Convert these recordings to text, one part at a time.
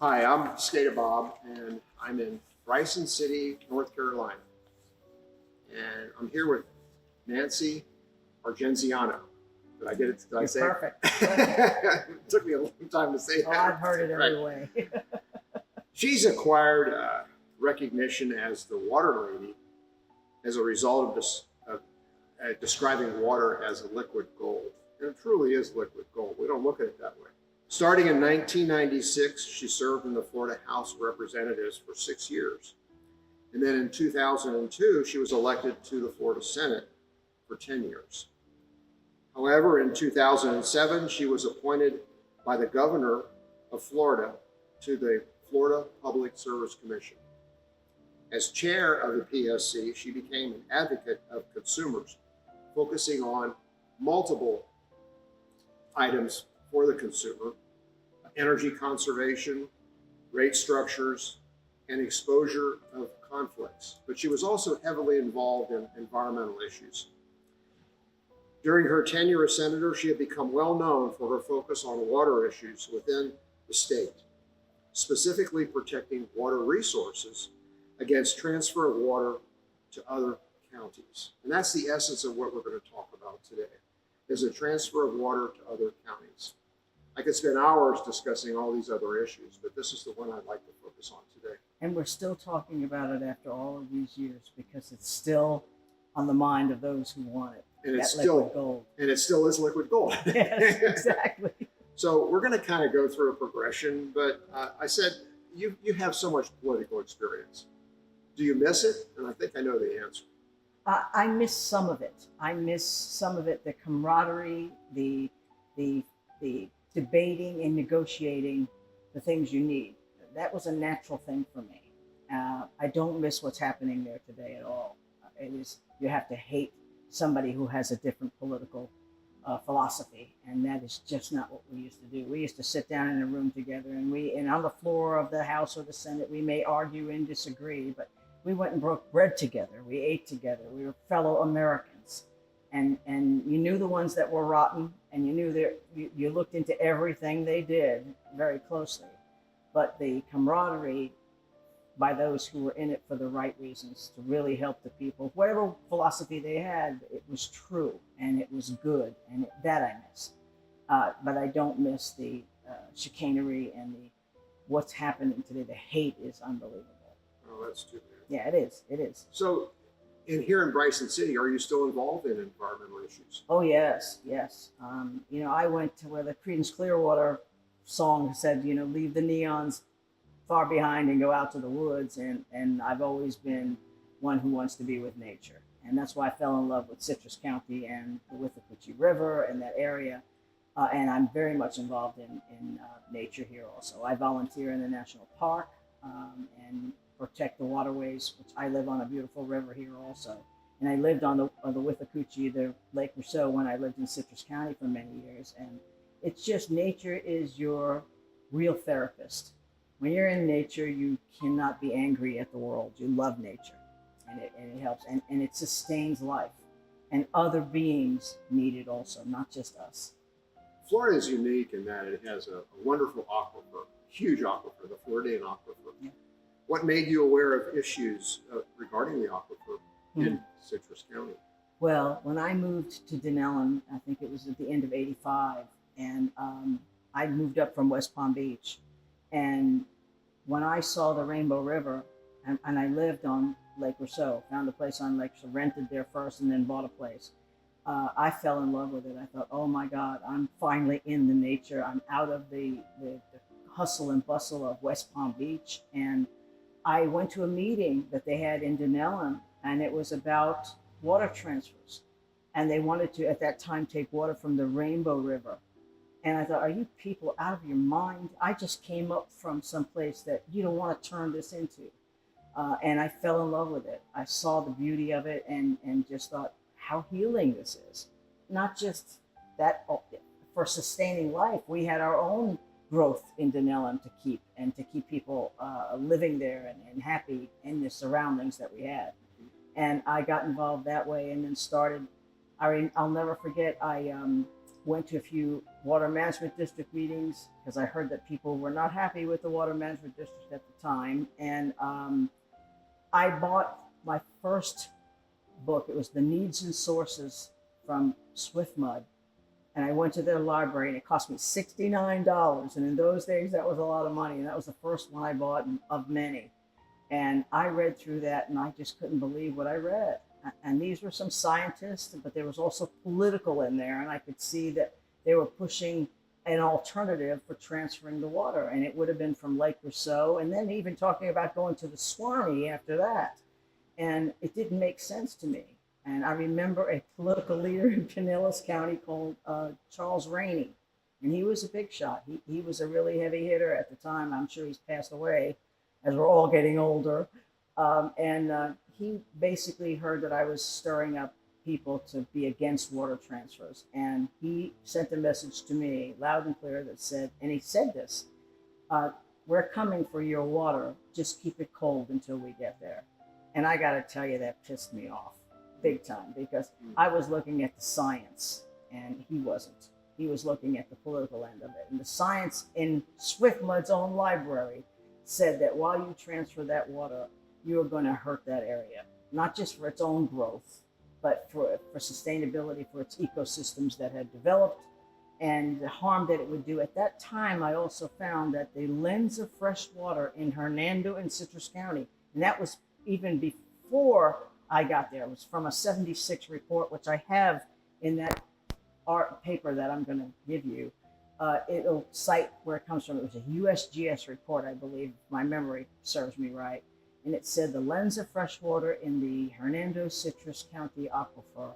Hi, I'm Skata Bob, and I'm in Bryson City, North Carolina. And I'm here with Nancy Argenziano. Did I get it? Did I You're say perfect. it? It took me a long time to say Oh, that. I've heard it every Right. way. She's acquired recognition as the Water Lady as a result of describing water as a liquid gold. And it truly is liquid gold. We don't look at it that way. Starting in 1996, she served in the Florida House of Representatives for 6 years. And then in 2002, she was elected to the Florida Senate for 10 years. However, in 2007, she was appointed by the governor of Florida to the Florida Public Service Commission. As chair of the PSC, she became an advocate of consumers, focusing on multiple items for the consumer: energy conservation, rate structures, and exposure of conflicts. But she was also heavily involved in environmental issues. During her tenure as senator, she had become well known for her focus on water issues within the state, specifically protecting water resources against transfer of water to other counties. And that's the essence of what we're going to talk about today, is a transfer of water to other counties. I could spend hours discussing all these other issues, but this is the one I'd like to focus on today. And we're still talking about it after all of these years because it's still on the mind of those who want it. And it's that still liquid gold. And it still is liquid gold. Yes, exactly. So we're going to kind of go through a progression, but I said you have so much political experience. Do you miss it? And I think I know the answer. I miss some of it. I miss some of it, the camaraderie, the debating and negotiating the things you need. That was a natural thing for me. I don't miss what's happening there today at all. It is, you have to hate somebody who has a different political philosophy, and that is just not what we used to do. We used to sit down in a room together, and on the floor of the House or the Senate, we may argue and disagree, but we went and broke bread together. We ate together. We were fellow Americans, and you knew the ones that were rotten, and you knew that you looked into everything they did very closely. But the camaraderie by those who were in it for the right reasons, to really help the people, whatever philosophy they had, it was true and it was good, and that I miss. But I don't miss the chicanery and the what's happening today. The hate is unbelievable. Oh, that's too bad. Yeah, it is. It is. So, here in Bryson City, are you still involved in environmental issues? Oh yes, yes. I went to where the Creedence Clearwater song said, leave the neons far behind and go out to the woods, and I've always been one who wants to be with nature, and that's why I fell in love with Citrus County and the Withlacoochee River and that area, and I'm very much involved in nature here also. I volunteer in the national park and protect the waterways, which I live on a beautiful river here also, and I lived on the Withlacoochee, the Lake Rousseau, when I lived in Citrus County for many years, and it's just nature is your real therapist. When you're in nature, you cannot be angry at the world. You love nature, and it helps, and it sustains life. And other beings need it also, not just us. Florida is unique in that it has a wonderful aquifer, huge aquifer, the Floridian aquifer. Yeah. What made you aware of issues regarding the aquifer in Citrus County? Well, when I moved to Denellen, I think it was at the end of '85, and I moved up from West Palm Beach. And when I saw the Rainbow River, and I lived on Lake Rousseau, found a place on Lake Rousseau, rented there first, and then bought a place, I fell in love with it. I thought, oh my God, I'm finally in the nature. I'm out of the hustle and bustle of West Palm Beach. And I went to a meeting that they had in Denellen, and it was about water transfers. And they wanted to, at that time, take water from the Rainbow River. And I thought, are you people out of your mind? I just came up from someplace that you don't want to turn this into. And I fell in love with it. I saw the beauty of it and just thought how healing this is. Not just that for sustaining life. We had our own growth in Denellen to keep, and to keep people living there and happy in the surroundings that we had. And I got involved that way, and then started. I'll never forget. went to a few water management district meetings because I heard that people were not happy with the water management district at the time. And I bought my first book. It was The Needs and Sources from SwiftMud. And I went to their library and it cost me $69. And in those days, that was a lot of money. And that was the first one I bought of many. And I read through that and I just couldn't believe what I read. And these were some scientists, but there was also political in there. And I could see that they were pushing an alternative for transferring the water. And it would have been from Lake Rousseau. And then even talking about going to the Swanee after that. And it didn't make sense to me. And I remember a political leader in Pinellas County called Charles Rainey. And he was a big shot. He was a really heavy hitter at the time. I'm sure he's passed away as we're all getting older. He basically heard that I was stirring up people to be against water transfers. And he sent a message to me, loud and clear, that said, and he said this, we're coming for your water. Just keep it cold until we get there. And I got to tell you, that pissed me off big time because I was looking at the science and he wasn't. He was looking at the political end of it. And the science in SwiftMud's own library said that while you transfer that water, you are going to hurt that area, not just for its own growth, but for sustainability, for its ecosystems that had developed and the harm that it would do. At that time, I also found that the lens of fresh water in Hernando and Citrus County, and that was even before I got there, it was from a 76 report, which I have in that art paper that I'm going to give you. It'll cite where it comes from. It was a USGS report, I believe, if my memory serves me right. And it said the lens of fresh water in the Hernando Citrus County aquifer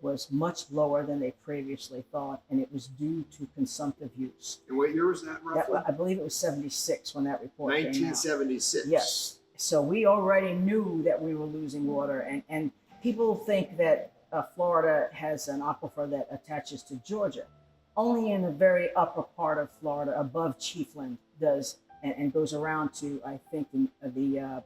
was much lower than they previously thought, and it was due to consumptive use. And what year was that roughly? I believe it was 76 when that report came out. 1976. Yes. So we already knew that we were losing water, and people think that Florida has an aquifer that attaches to Georgia. Only in the very upper part of Florida, above Chiefland, does and goes around to, I think, the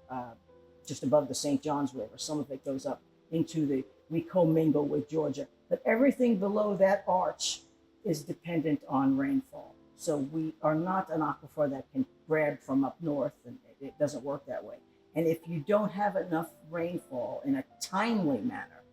just above the St. Johns River. Some of it goes up into we commingle with Georgia. But everything below that arch is dependent on rainfall. So we are not an aquifer that can grab from up north, and it doesn't work that way. And if you don't have enough rainfall in a timely manner,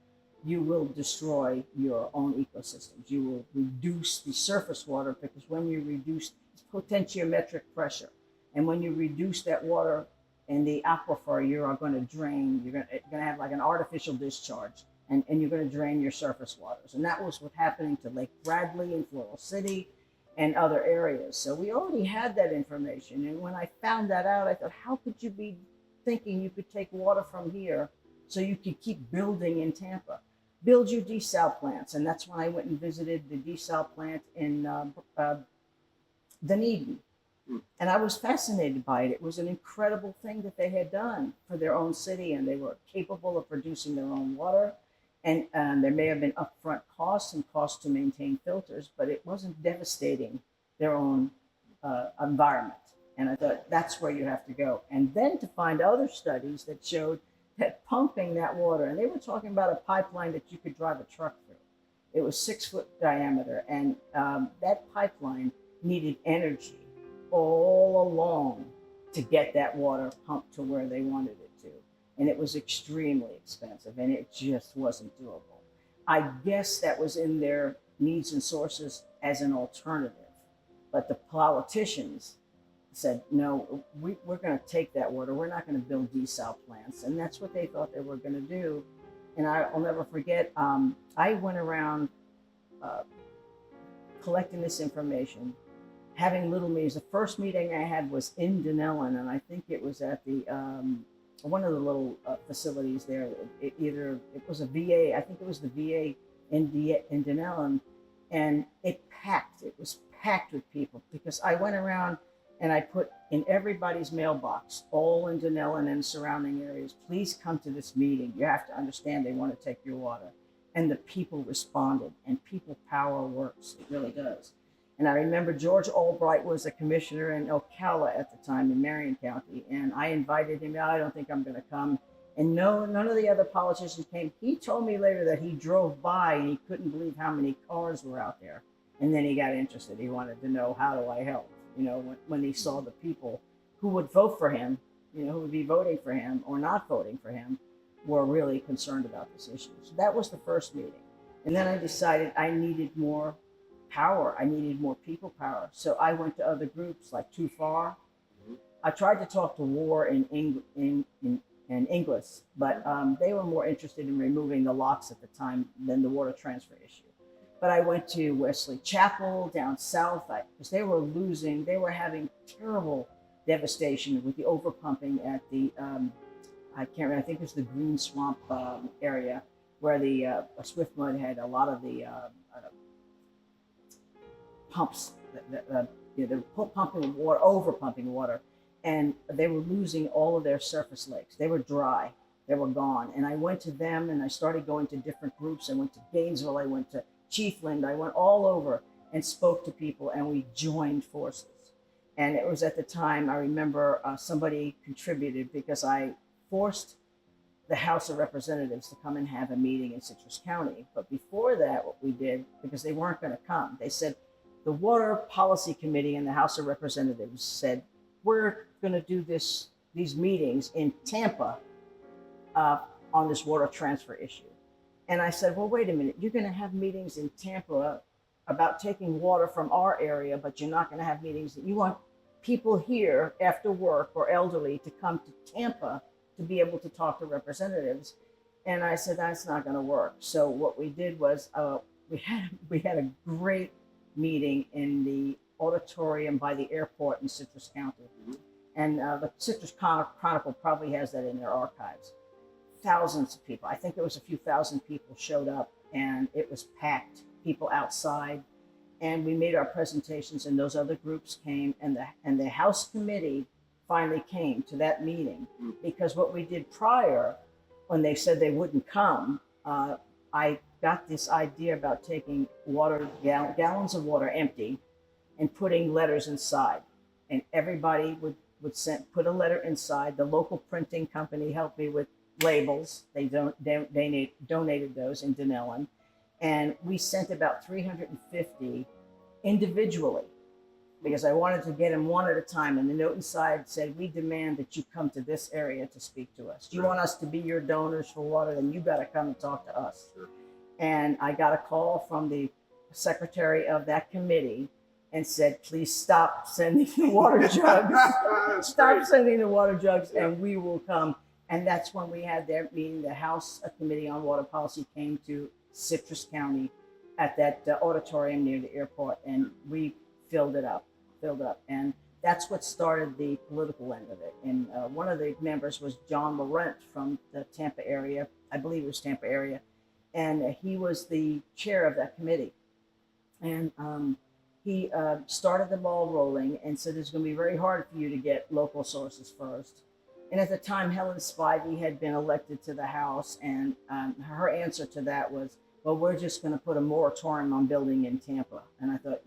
you will destroy your own ecosystems. You will reduce the surface water, because when you reduce potentiometric pressure, and when you reduce that water in the aquifer, you are going to drain. You're going to have like an artificial discharge, and you're going to drain your surface waters. And that was what's happening to Lake Bradley and Floral City and other areas. So we already had that information. And when I found that out, I thought, how could you be thinking you could take water from here so you could keep building in Tampa? Build your desal plants. And that's when I went and visited the desal plant in Dunedin. And I was fascinated by it. It was an incredible thing that they had done for their own city, and they were capable of producing their own water. And there may have been upfront costs and costs to maintain filters, but it wasn't devastating their own environment. And I thought, that's where you have to go. And then to find other studies that showed that pumping that water, and they were talking about a pipeline that you could drive a truck through. It was 6-foot diameter, and that pipeline needed energy all along to get that water pumped to where they wanted it to. And it was extremely expensive, and it just wasn't doable. I guess that was in their needs and sources as an alternative. But the politicians said, no, we're going to take that water. We're not going to build desal plants. And that's what they thought they were going to do. And I'll never forget, I went around collecting this information, having little meetings. The first meeting I had was in Dunellen, and I think it was at the one of the little facilities there. It was a VA. I think it was the VA in Dunellen, and it was packed with people, because I went around and I put in everybody's mailbox, all in Dunellen and surrounding areas, please come to this meeting. You have to understand they want to take your water. And the people responded, and people power works. It really does. And I remember George Albright was a commissioner in Ocala at the time in Marion County. And I invited him. I don't think I'm going to come. And no, none of the other politicians came. He told me later that he drove by and he couldn't believe how many cars were out there. And then he got interested. He wanted to know, how do I help? You know, when he saw the people who would vote for him, you know, who would be voting for him or not voting for him, were really concerned about this issue. So that was the first meeting. And then I decided I needed more power. I needed more people power. So I went to other groups like Too Far. I tried to talk to War in English, but they were more interested in removing the locks at the time than the water transfer issue. But I went to Wesley Chapel down south because they were having terrible devastation with the overpumping at the, I can't remember, I think it was the Green Swamp area where the Swift Mud had a lot of the pumps, they're pumping water, over pumping water, and they were losing all of their surface lakes. They were dry, they were gone. And I went to them and I started going to different groups. I went to Gainesville, I went to Chiefland, I went all over and spoke to people, and we joined forces. And it was at the time, I remember somebody contributed because I forced the House of Representatives to come and have a meeting in Citrus County. But before that, what we did, because they weren't going to come, they said, the Water Policy Committee in the House of Representatives said, we're going to do these meetings in Tampa on this water transfer issue. And I said, well, wait a minute, you're going to have meetings in Tampa about taking water from our area, but you're not going to have meetings that you want people here after work or elderly to come to Tampa to be able to talk to representatives. And I said, that's not going to work. So what we did was we had a great meeting in the auditorium by the airport in Citrus County. And the Citrus Chronicle probably has that in their archives. Thousands of people, I think there was a few thousand people showed up, and it was packed, people outside. And we made our presentations, and those other groups came, and the House committee finally came to that meeting, because what we did prior, when they said they wouldn't come, I got this idea about taking gallons of water empty and putting letters inside, and everybody would put a letter inside. The local printing company helped me with labels. They donated those in Denellen, and we sent about 350 individually, because I wanted to get them one at a time. And the note inside said, we demand that you come to this area to speak to us. Do you want us to be your donors for water? Then you got to come and talk to us. And I got a call from the secretary of that committee and said, please stop sending the water jugs. Stop sending the water jugs, and we will come. And that's when we had their meeting. The House Committee on Water Policy came to Citrus County at that auditorium near the airport, and we filled it up. And that's what started the political end of it. And one of the members was John Laurent from the Tampa area. I believe it was Tampa area. And he was the chair of that committee. And he started the ball rolling and said, it's going to be very hard for you to get local sources first. And at the time, Helen Spivey had been elected to the House, and her answer to that was, well, we're just going to put a moratorium on building in Tampa. And I thought,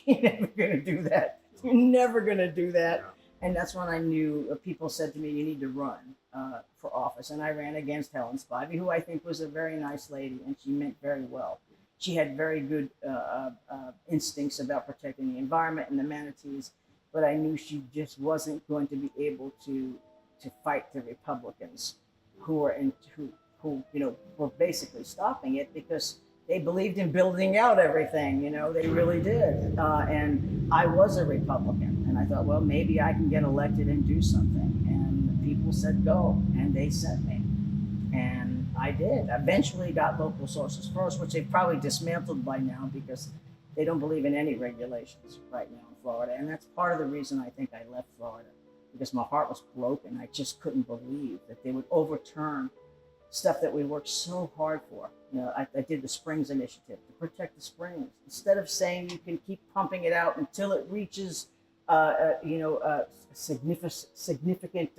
you're never going to do that. You're never going to do that. Yeah. And that's when I knew people said to me, you need to run for office. And I ran against Helen Spivey, who I think was a very nice lady, and she meant very well. She had very good instincts about protecting the environment and the manatees, but I knew she just wasn't going to be able to fight the Republicans who were basically stopping it, because they believed in building out everything. They really did. And I was a Republican, and I thought, well, maybe I can get elected and do something. And the people said go, and they sent me. And I did. Eventually got local sources first, which they've probably dismantled by now, because they don't believe in any regulations right now in Florida. And that's part of the reason I think I left Florida, because my heart was broken. I just couldn't believe that they would overturn stuff that we worked so hard for. I did the Springs Initiative to protect the springs. Instead of saying you can keep pumping it out until it reaches, significant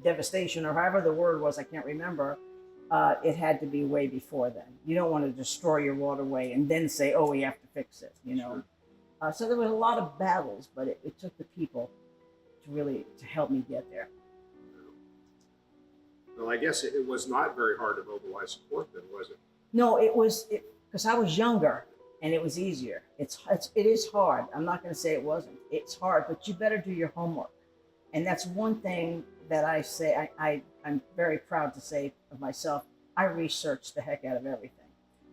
devastation, or however the word was, I can't remember. It had to be way before then. You don't want to destroy your waterway and then say, oh, we have to fix it, Sure. So there was a lot of battles, but it took the people to help me get there. Well, I guess it was not very hard to mobilize support then, was it? No, it was because I was younger, and it was easier. It is hard. I'm not going to say it wasn't. It's hard, but you better do your homework. And that's one thing that I say. I'm very proud to say of myself. I researched the heck out of everything.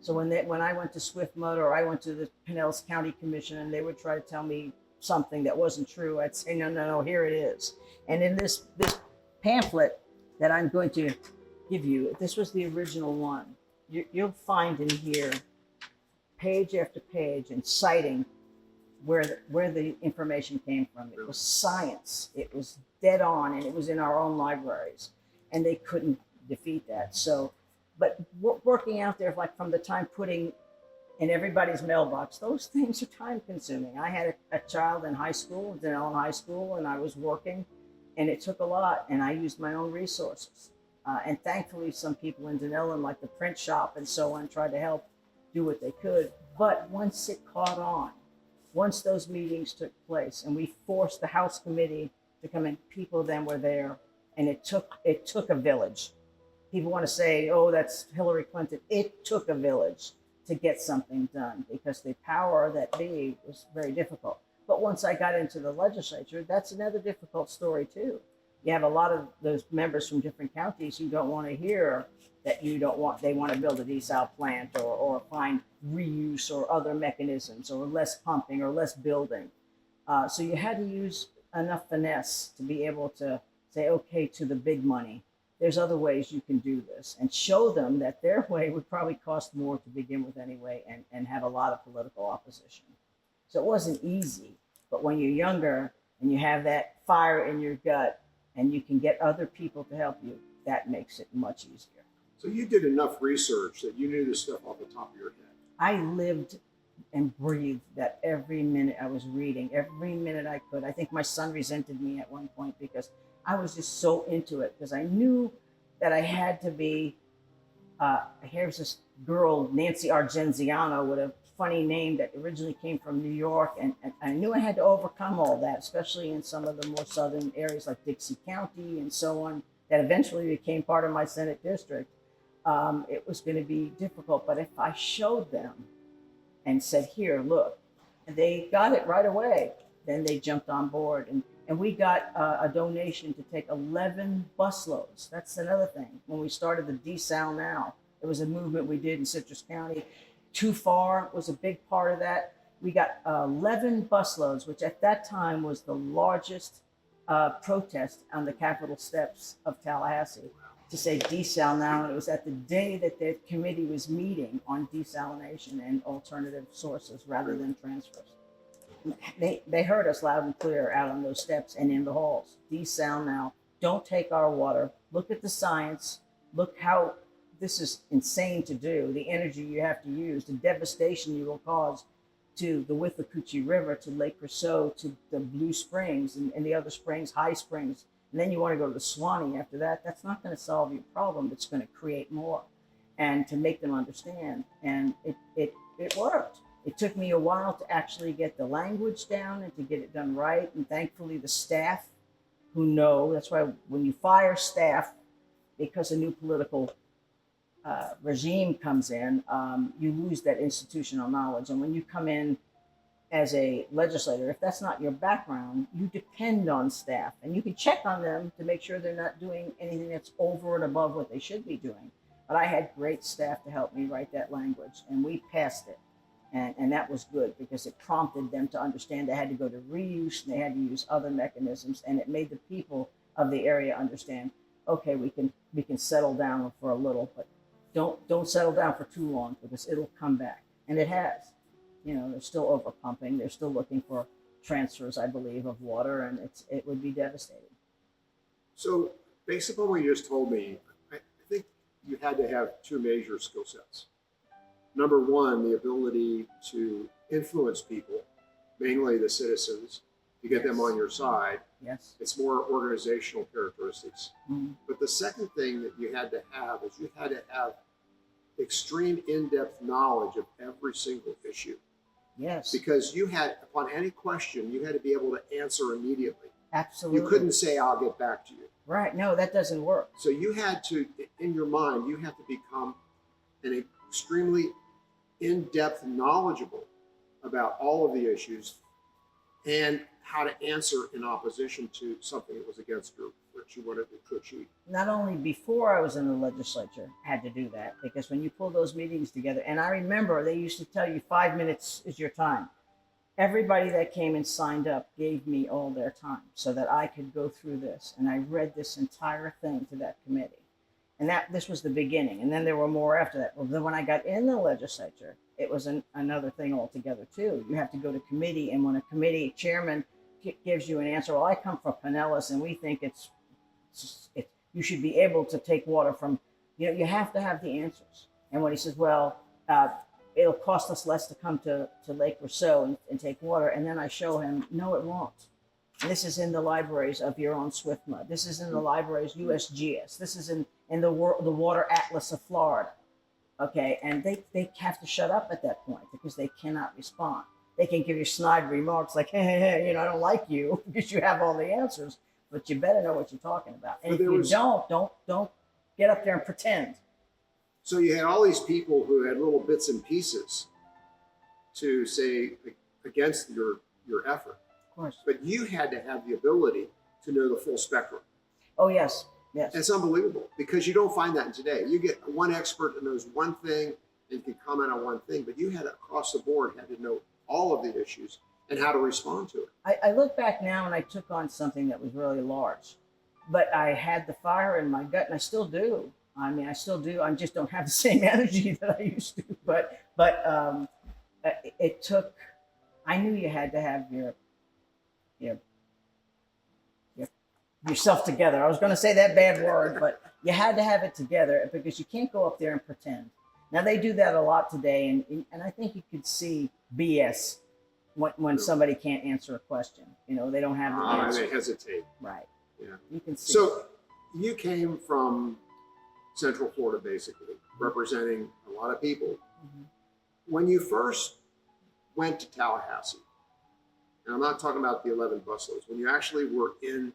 So when I went to Swift Mud or I went to the Pinellas County Commission and they would try to tell me something that wasn't true, I'd say, no, here it is. And in this pamphlet that I'm going to give you, this was the original one. You'll find in here page after page and citing where the information came from. It was science. It was dead on, and it was in our own libraries, and they couldn't defeat that. So, but working out there, like from the time putting in everybody's mailbox, those things are time consuming. I had a child in high school, Denellen High School, and I was working, and it took a lot, and I used my own resources. And thankfully, some people in Denellen, like the print shop and so on, tried to help do what they could. But once it caught on, once those meetings took place, and we forced the House committee to come in, people then were there, and it took a village. People want to say, oh, that's Hillary Clinton. It took a village to get something done because the power that be was very difficult. But once I got into the legislature, that's another difficult story too. You have a lot of those members from different counties who don't want to hear that they want to build a desal plant or find reuse or other mechanisms or less pumping or less building. So you had to use enough finesse to be able to say, okay, to the big money, there's other ways you can do this, and show them that their way would probably cost more to begin with anyway and have a lot of political opposition. So it wasn't easy, but when you're younger and you have that fire in your gut and you can get other people to help you, that makes it much easier. So you did enough research that you knew this stuff off the top of your head. I lived and breathed that every minute I was reading, every minute I could. I think my son resented me at one point because I was just so into it, because I knew that I had to be, here's this girl, Nancy Argenziano, with a funny name that originally came from New York. And I knew I had to overcome all that, especially in some of the more southern areas like Dixie County and so on, that eventually became part of my Senate district. It was going to be difficult, but if I showed them and said, here, look, and they got it right away, then they jumped on board. And we got a donation to take 11 busloads. That's another thing. When we started the Desal Now, it was a movement we did in Citrus County. Too Far was a big part of that. We got 11 busloads, which at that time was the largest protest on the Capitol steps of Tallahassee, to say desal now. And it was at the day that the committee was meeting on desalination and alternative sources rather than transfers. They heard us loud and clear out on those steps and in the halls. Desal now. Don't take our water. Look at the science. Look how this is insane to do. The energy you have to use, the devastation you will cause to the Withlacoochee River, to Lake Rousseau, to the Blue Springs and the other springs, High Springs. And then you want to go to the Swanee after that. That's not going to solve your problem. It's going to create more, and to make them understand. And it worked. It took me a while to actually get the language down and to get it done right. And thankfully, the staff who know, that's why when you fire staff because a new political regime comes in, you lose that institutional knowledge. And when you come in as a legislator, if that's not your background, you depend on staff, and you can check on them to make sure they're not doing anything that's over and above what they should be doing. But I had great staff to help me write that language, and we passed it. And that was good because it prompted them to understand they had to go to reuse and they had to use other mechanisms, and it made the people of the area understand, okay, we can settle down for a little, but don't settle down for too long because it'll come back. And it has. You know, they're still over pumping. They're still looking for transfers, I believe, of water, and it would be devastating. So based upon what you just told me, I think you had to have two major skill sets. Number one, the ability to influence people, mainly the citizens, to get them on your side. Yes. It's more organizational characteristics. Mm-hmm. But the second thing that you had to have is you had to have extreme in-depth knowledge of every single issue. Yes. Because you had, upon any question, you had to be able to answer immediately. Absolutely. You couldn't say, I'll get back to you. Right. No, that doesn't work. So you had to, in your mind, you have to become an extremely in-depth knowledgeable about all of the issues and how to answer in opposition to something that was against her, what she wanted to achieve. Not only before I was in the legislature had to do that, because when you pull those meetings together, and I remember they used to tell you 5 minutes is your time. Everybody that came and signed up gave me all their time so that I could go through this. And I read this entire thing to that committee. And this was the beginning. And then there were more after that. Well, then when I got in the legislature, it was another thing altogether too. You have to go to committee, and when a committee chairman gives you an answer, well, I come from Pinellas and we think you should be able to take water from, you have to have the answers. And when he says, well, it'll cost us less to come to Lake Rousseau and take water. And then I show him, no, it won't. This is in the libraries of your own Swiftmud. This is in the libraries USGS. This is in the Water Atlas of Florida. Okay, and they have to shut up at that point because they cannot respond. They can give you snide remarks like, hey, I don't like you because you have all the answers, but you better know what you're talking about. And if you don't get up there and pretend. So you had all these people who had little bits and pieces to say against your effort. Of course. But you had to have the ability to know the full spectrum. Oh, yes. Yes. It's unbelievable because you don't find that today. You get one expert that knows one thing and can comment on one thing, but you had across the board had to know all of the issues and how to respond to it. I look back now and I took on something that was really large, but I had the fire in my gut, and I still do. I mean, I still do. I just don't have the same energy that I used to. But it took. I knew you had to have yourself together. I was going to say that bad word, but you had to have it together because you can't go up there and pretend. Now they do that a lot today, and I think you could see BS when somebody can't answer a question. They don't have the answer. They hesitate. Right. Yeah. You can see. So you came from Central Florida, basically, representing a lot of people. Mm-hmm. When you first went to Tallahassee, and I'm not talking about the 11 busloads, when you actually were in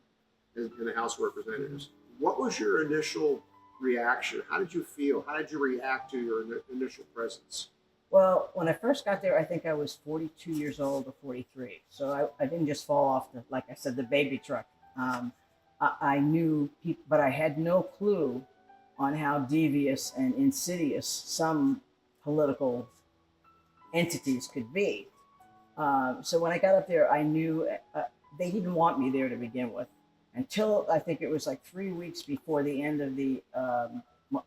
the House of Representatives, what was your initial reaction? How did you feel? How did you react to your initial presence? Well, when I first got there, I think I was 42 years old or 43. So I didn't just fall off, like I said, the baby truck. I knew people, but I had no clue on how devious and insidious some political entities could be. So when I got up there, I knew they didn't want me there to begin with. Until I think it was like 3 weeks before the end of the,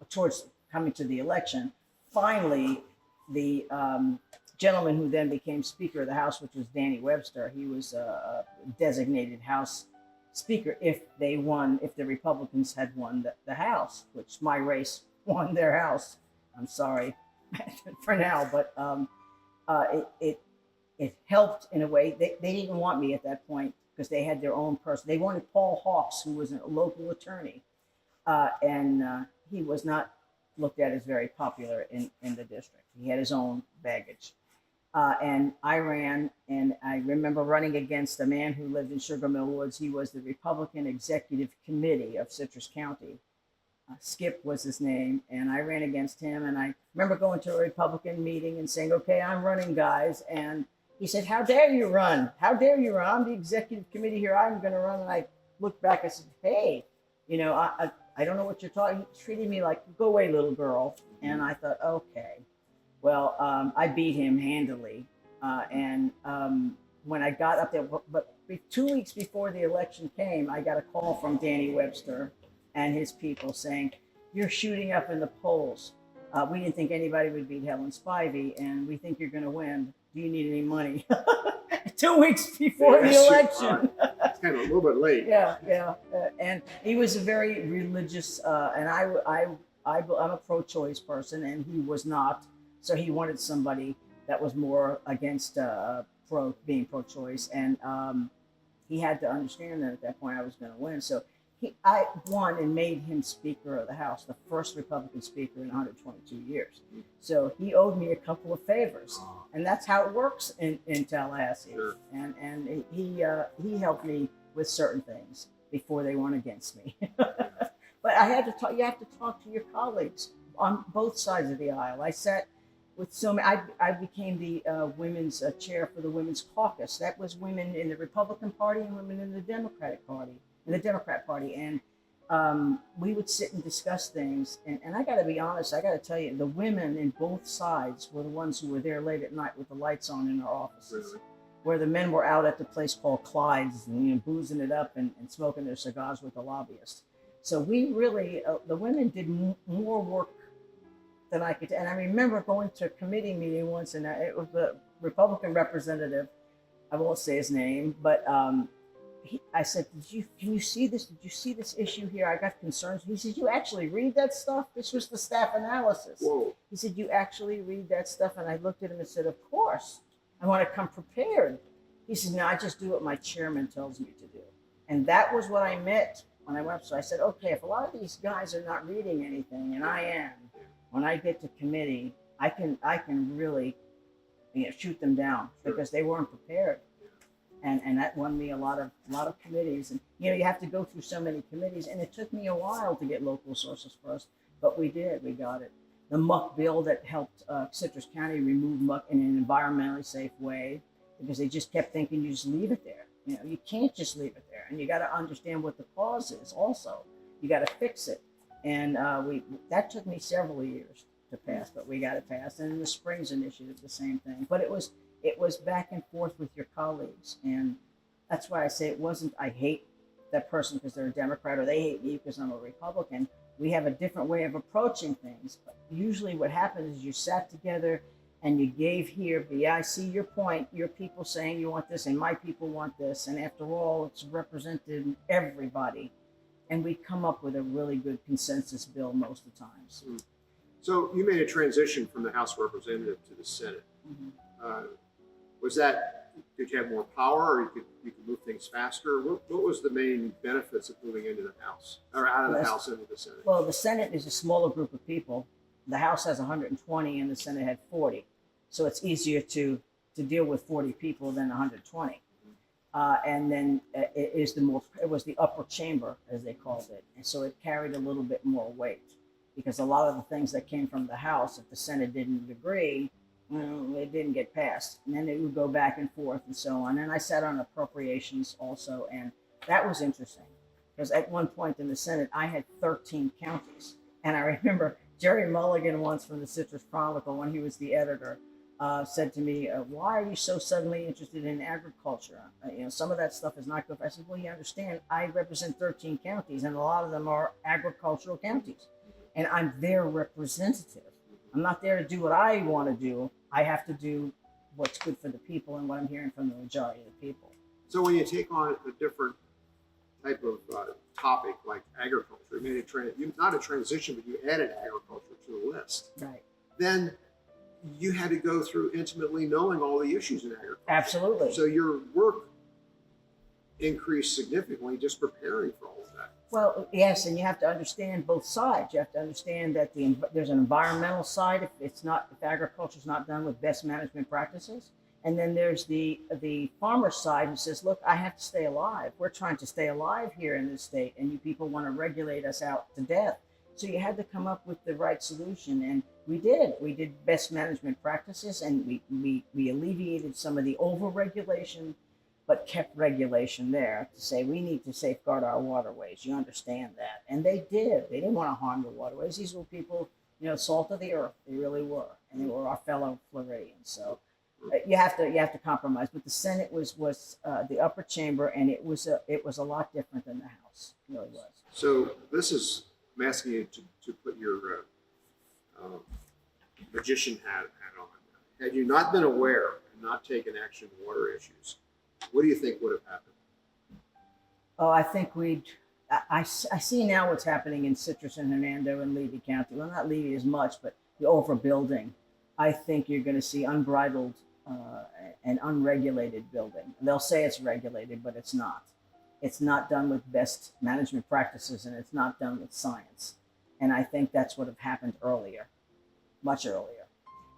towards coming to the election, finally, the gentleman who then became Speaker of the House, which was Danny Webster, he was a designated House Speaker if the Republicans had won the House, which my race won their House. I'm sorry for now, but it helped in a way. They didn't want me at that point, because they had their own person. They wanted Paul Hawks, who was a local attorney, and he was not looked at as very popular in the district. He had his own baggage. And I ran, and I remember running against a man who lived in Sugar Mill Woods. He was the Republican Executive Committee of Citrus County. Skip was his name, and I ran against him. And I remember going to a Republican meeting and saying, okay, I'm running, guys. And he said, how dare you run? How dare you run? I'm the executive committee here. I'm going to run. And I looked back. I said, hey, I don't know what you're talking. He treated me like, go away, little girl. And I thought, okay. Well, I beat him handily. And when I got up there, but 2 weeks before the election came, I got a call from Danny Webster and his people saying, you're shooting up in the polls. We didn't think anybody would beat Helen Spivey, and we think you're going to win. Do you need any money? 2 weeks before the election. It's kind of a little bit late. Yeah. And he was a very religious, and I'm a pro-choice person, and he was not. So he wanted somebody that was more against being pro-choice, and he had to understand that at that point I was going to win. So I won and made him Speaker of the House, the first Republican Speaker in 122 years. So he owed me a couple of favors, and that's how it works in Tallahassee. Sure. And he helped me with certain things before they went against me. But I had to talk. You have to talk to your colleagues on both sides of the aisle. I sat with so many. I became the women's chair for the women's caucus. That was women in the Republican Party and women in the Democratic Party, and we would sit and discuss things. And I got to be honest, I got to tell you, the women in both sides were the ones who were there late at night with the lights on in our offices. Really? Where the men were out at the place called Clyde's, and, boozing it up and smoking their cigars with the lobbyists. So we really, the women did more work than I could. And I remember going to a committee meeting once, and it was the Republican representative. I won't say his name, but I said, can you see this? Did you see this issue here? I got concerns. He said, you actually read that stuff? This was the staff analysis. Whoa. He said, you actually read that stuff? And I looked at him and said, of course. I want to come prepared. He said, no, I just do what my chairman tells me to do. And that was what I meant when I went up. So I said, okay, if a lot of these guys are not reading anything, and I am, when I get to committee, I can really shoot them down because they weren't prepared. And that won me a lot of committees. And you have to go through so many committees, and it took me a while to get local sources first, but we did. We got it. The muck bill that helped Citrus County remove muck in an environmentally safe way, because they just kept thinking you just leave it there. You can't just leave it there, and you got to understand what the cause is. Also, you got to fix it, and that took me several years to pass, but we got it passed. And the Springs Initiative, the same thing. But it was back and forth with your colleagues, and that's why I say it wasn't I hate that person because they're a Democrat, or they hate me because I'm a Republican. We have a different way of approaching things. But usually what happens is you sat together and you gave here, yeah, I see your point. Your people saying you want this and my people want this. And after all, it's represented everybody. And we come up with a really good consensus bill most of the times. So you made a transition from the House of Representatives to the Senate. Mm-hmm. Was that, did you have more power, or you could move things faster? What was the main benefits of moving into the House, or out of the House into the Senate? Well, the Senate is a smaller group of people. The House has 120 and the Senate had 40. So it's easier to deal with 40 people than 120. And then it was the upper chamber, as they called it. And so it carried a little bit more weight, because a lot of the things that came from the House, if the Senate didn't agree, it didn't get passed. And then it would go back and forth and so on. And I sat on appropriations also, and that was interesting, because at one point in the Senate, I had 13 counties. And I remember Jerry Mulligan once from the Citrus Chronicle, when he was the editor, said to me, why are you so suddenly interested in agriculture? Some of that stuff is not good. I said, well, you understand, I represent 13 counties, and a lot of them are agricultural counties. And I'm their representative. I'm not there to do what I want to do. I have to do what's good for the people and what I'm hearing from the majority of the people. So when you take on a different type of topic like agriculture, you made not a transition, but you added agriculture to the list. Right. Then you had to go through intimately knowing all the issues in agriculture. Absolutely. So your work increased significantly just preparing for all of that. Well, yes, and you have to understand both sides. You have to understand that there's an environmental side if agriculture is not done with best management practices, and then there's the farmer side who says, look, I have to stay alive. We're trying to stay alive here in this state, and you people want to regulate us out to death. So you had to come up with the right solution, and we did. We did best management practices, and we alleviated some of the over-regulation, but kept regulation there to say we need to safeguard our waterways. You understand that? And they did. They didn't want to harm the waterways. These were people, salt of the earth. They really were, and they were our fellow Floridians. So you have to compromise. But the Senate was the upper chamber, and it was a lot different than the House. It really was. So I'm asking you to put your magician hat on. Had you not been aware and not taken action on water issues, what do you think would have happened? Oh, I think I see now what's happening in Citrus and Hernando and Levy County. Well, not Levy as much, but the overbuilding. I think you're going to see unbridled and unregulated building. They'll say it's regulated, but it's not. It's not done with best management practices, and it's not done with science. And I think that's what have happened earlier, much earlier.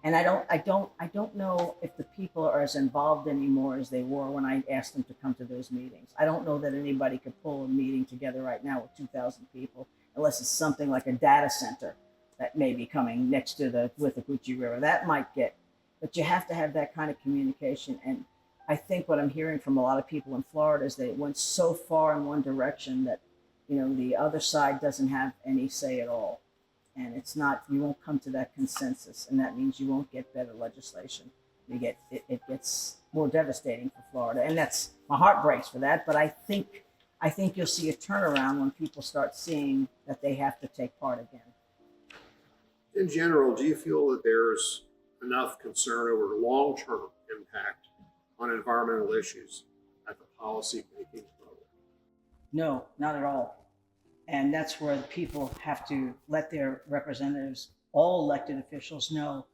And I don't know if the people are as involved anymore as they were when I asked them to come to those meetings. I don't know that anybody could pull a meeting together right now with 2,000 people, unless it's something like a data center that may be coming next to the Withlacoochee River. That might get, but you have to have that kind of communication. And I think what I'm hearing from a lot of people in Florida is that it went so far in one direction that, you know, the other side doesn't have any say at all. And it's not, you won't come to that consensus, and that means you won't get better legislation. You get, it gets more devastating for Florida. And that's, my heart breaks for that, but I think you'll see a turnaround when people start seeing that they have to take part again. In general, do you feel that there's enough concern over long-term impact on environmental issues at the policy-making level? No, not at all. And that's where the people have to let their representatives, all elected officials, know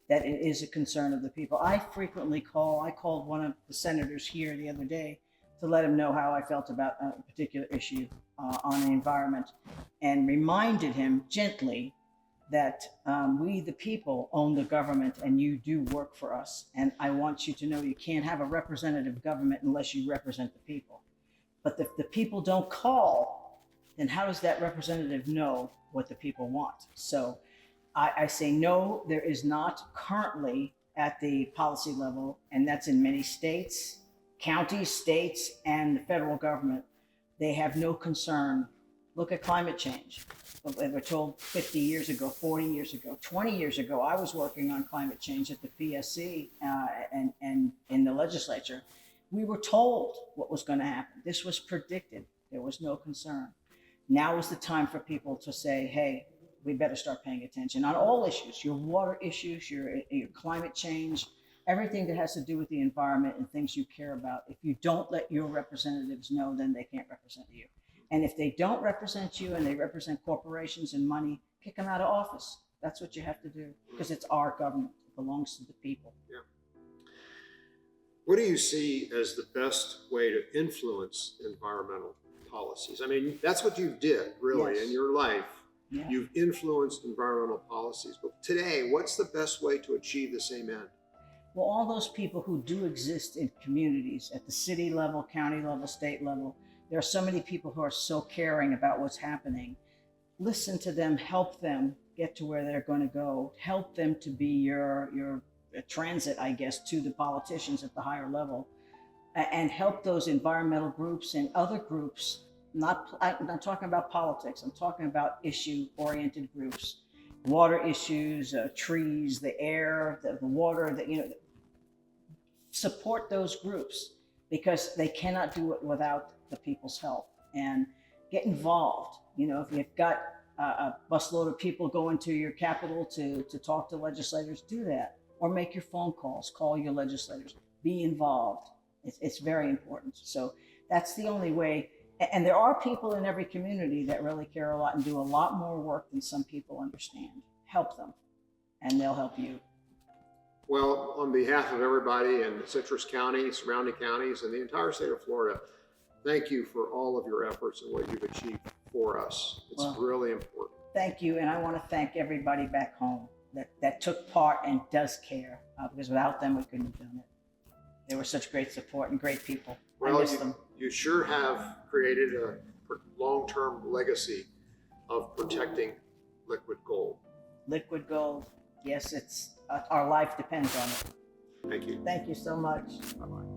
that it is a concern of the people. I called one of the senators here the other day to let him know how I felt about a particular issue on the environment, and reminded him gently that we, the people, own the government, and you do work for us. And I want you to know you can't have a representative government unless you represent the people. But if the people don't call, then how does that representative know what the people want? So I say no, there is not currently at the policy level, and that's in many states, counties, states, and the federal government. They have no concern. Look at climate change. They were told 50 years ago, 40 years ago, 20 years ago, I was working on climate change at the PSC and in the legislature. We were told what was going to happen. This was predicted. There was no concern. Now is the time for people to say, hey, we better start paying attention on all issues, your water issues, your climate change, everything that has to do with the environment and things you care about. If you don't let your representatives know, then they can't represent you. And if they don't represent you and they represent corporations and money, kick them out of office. That's what you have to do, because it's our government. It belongs to the people. Yeah. What do you see as the best way to influence environmental policies? I mean, that's what you did really in your life. Yeah. You've influenced environmental policies. But today, what's the best way to achieve the same end? Well, all those people who do exist in communities at the city level, county level, state level, there are so many people who are so caring about what's happening. Listen to them, help them get to where they're going to go, help them to be your transit, I guess, to the politicians at the higher level, and help those environmental groups and other groups. I'm not talking about politics, I'm talking about issue-oriented groups, water issues, trees, the air, the water, support those groups, because they cannot do it without the people's help. And get involved. You know, if you've got a busload of people going to your capital to talk to legislators, do that. Or make your phone calls, call your legislators, be involved. It's very important. So that's the only way. And there are people in every community that really care a lot and do a lot more work than some people understand. Help them, and they'll help you. Well, on behalf of everybody in Citrus County, surrounding counties, and the entire state of Florida, thank you for all of your efforts and what you've achieved for us. It's really important. Thank you, and I want to thank everybody back home that took part and does care, because without them, we couldn't have done it. They were such great support and great people. Well, I miss them. You sure have created a long-term legacy of protecting liquid gold. Liquid gold, yes, it's our life depends on it. Thank you. Thank you so much. Bye-bye.